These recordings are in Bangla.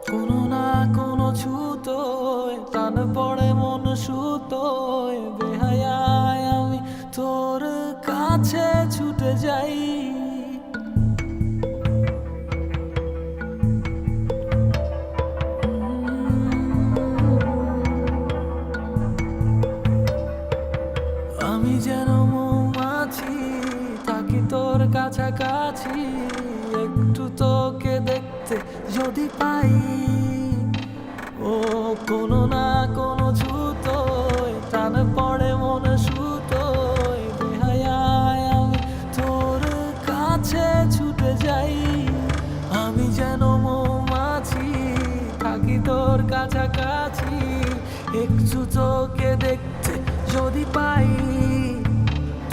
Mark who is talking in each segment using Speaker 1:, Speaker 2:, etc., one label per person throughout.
Speaker 1: কোনো না কোনো ছুতোয় টান পড়ে মন সুতোয়, বেহায়ায় আমি তোর কাছে ছুটে যাই। আমি যেন মৌমাছি, থাকি তোর কাছাকাছি, একটু তোকে দেখতে যদি পাই। ও কোনো না কোনো ছুতোয় টান পড়ে মন সুতোয়, বেহায়ায় আমি তোর কাছে ছুটে যাই। আমি যেন মৌমাছি, থাকি তোর কাছাকাছি, একটু তোকে দেখতে যদি পাই।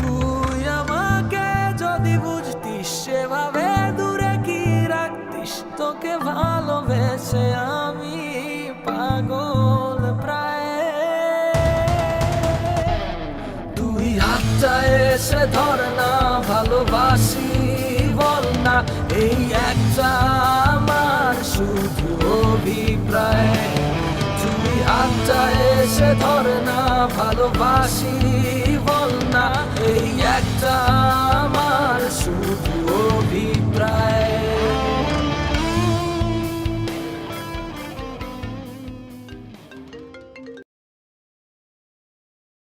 Speaker 1: তুই আমাকে যদি বুঝতিস, সেভাবে দূরে কি রাখতিস, তোকে ভালোবেসে আমি পাগল প্রায়। তুই হাতটা এসে ধর না, ভালোবাসি বল না, এই একটা আমার শুধু অভিপ্রায়। তুই হাতটা এসে ধর না, ভালোবাসি